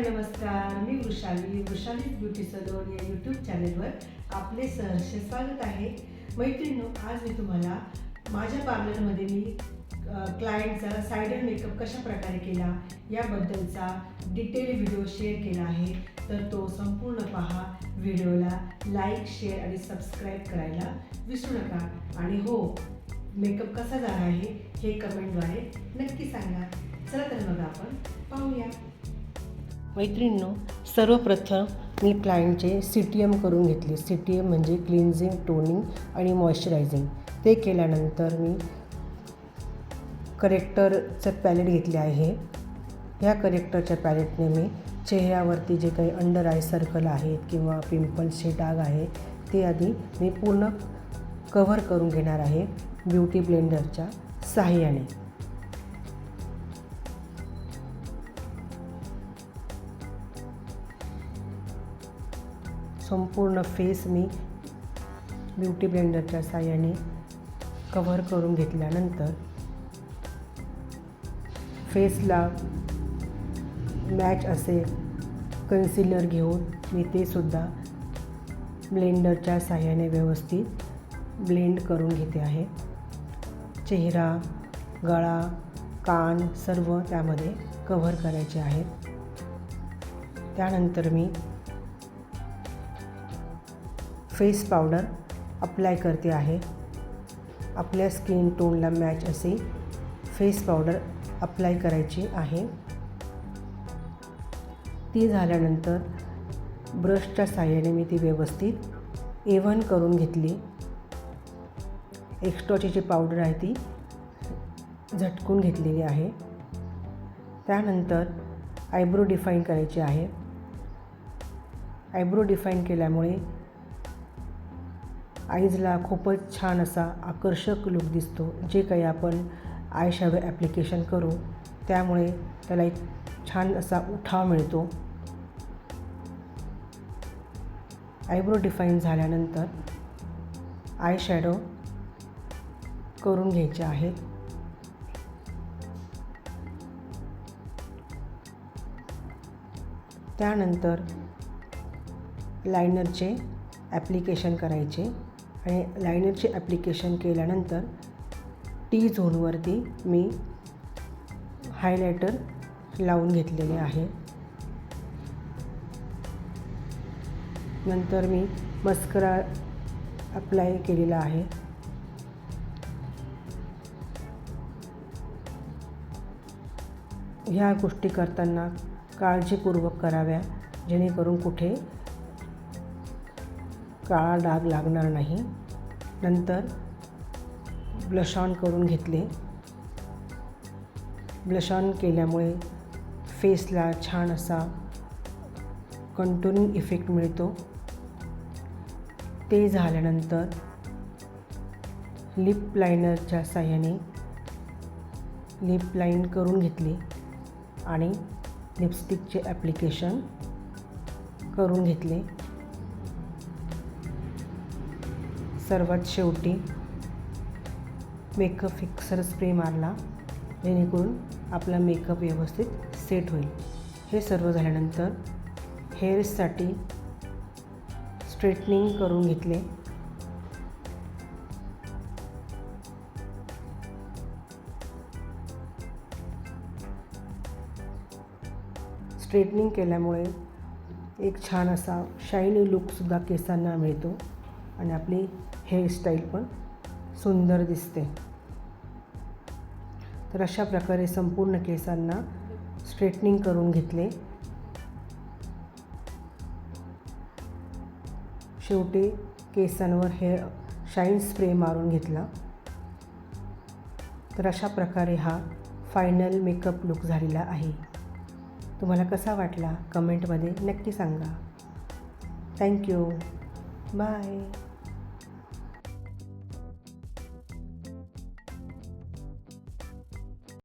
नमस्कार. मी वृषालीज beauty salon या YouTube चॅनलवर आपले सहर्ष स्वागत आहे. मैत्रिणींनो, आज मी तुम्हाला माझ्या पार्लरमध्ये मी क्लायंटचा सायडर मेकअप कशा प्रकारे केला याबद्दलचा डिटेल व्हिडिओ शेअर केला आहे. तर तो संपूर्ण पहा. व्हिडिओला लाईक, शेअर आणि सबस्क्राईब करायला विसरू नका. आणि हो, मेकअप कसा झाला आहे हे कमेंटद्वारे नक्की सांगा. चला तर मग आपण पाहूया. मैत्रिणींनो, सर्वप्रथम मी क्लायंटचे CTM करून घेतले. CTM म्हणजे क्लिन्झिंग, टोनिंग आणि मॉइश्चरायझिंग. ते केल्यानंतर मी करेक्टरचं पॅलेट घेतले आहे. ह्या करेक्टरच्या पॅलेटने मी चेहऱ्यावरती जे काही अंडर आय सर्कल आहेत किंवा पिंपल्सचे डाग आहे ते आधी मी पूर्ण कव्हर करून घेणार आहे ब्युटी ब्लेंडरच्या सहाय्याने. संपूर्ण फेस मी ब्युटी ब्लेंडरच्या साहाय्याने कव्हर करून घेतल्यानंतर फेसला मॅच असे कन्सिलर घेऊन मी ते सुद्धा ब्लेंडरच्या साहाय्याने व्यवस्थित ब्लेंड करून घेते आहे. चेहरा, गळा, कान सर्व त्यामध्ये कव्हर करायचे आहेत. त्यानंतर मी फेस पावडर अप्लाय करते आहे. आपल्या स्किन टोनला मॅच असे फेस पावडर अप्लाय करायची आहे. ती झाल्यानंतर ब्रशच्या साहाय्याने मी ती व्यवस्थित इव्हन करून घेतली. एक्स्ट्राची जी पावडर आहे ती झटकून घेतलेली आहे. त्यानंतर आयब्रो डिफाईन करायची आहे. आयब्रो डिफाईन केल्यामुळे आईजला खूपच छान असा आकर्षक लुक दिसतो. जे काही आपण आय शॅडो ॲप्लिकेशन करू त्यामुळे त्याला एक छान असा उठाव मिळतो. आयब्रो डिफाईन झाल्यानंतर आय शॅडो करून घ्यायचे आहेत. त्यानंतर लायनरचे ॲप्लिकेशन करायचे आणि लायनरचे ॲप्लिकेशन केल्यानंतर टी झोनवरती मी हायलायटर लावून घेतलेले आहे. नंतर मी मस्करा अप्लाय केलेला आहे. ह्या गोष्टी करताना काळजीपूर्वक कराव्या जेणेकरून कुठे काळा डाग लागणार नाही. नंतर ब्लश ऑन करून घेतले. ब्लश ऑन केल्यामुळे फेसला छान असा कंटूरिंग इफेक्ट मिळतो. ते झाल्यानंतर लिप लायनरच्या साहाय्याने लिप लाईन करून घेतली आणि लिपस्टिकचे ॲप्लिकेशन करून घेतले. सर्वात शेवटी मेकअप फिक्सर स्प्रे मारला जेणेकरून आपला मेकअप व्यवस्थित सेट होईल. हे सर्व झाल्यानंतर हेअर्ससाठी स्ट्रेटनिंग करून घेतले. स्ट्रेटनिंग केल्यामुळे एक छान असा शायनी लुकसुद्धा केसांना मिळतो आणि आपली हेअरस्टाईल पण सुंदर दिसते. तर अशा प्रकारे संपूर्ण केसांना स्ट्रेटनिंग करून घेतले. शेवटी केसांवर हेअर शाईन स्प्रे मारून घेतला. तर अशा प्रकारे हा फायनल मेकअप लुक झालेला आहे. तुम्हाला कसा वाटला कमेंटमध्ये नक्की सांगा. थँक्यू. बाय.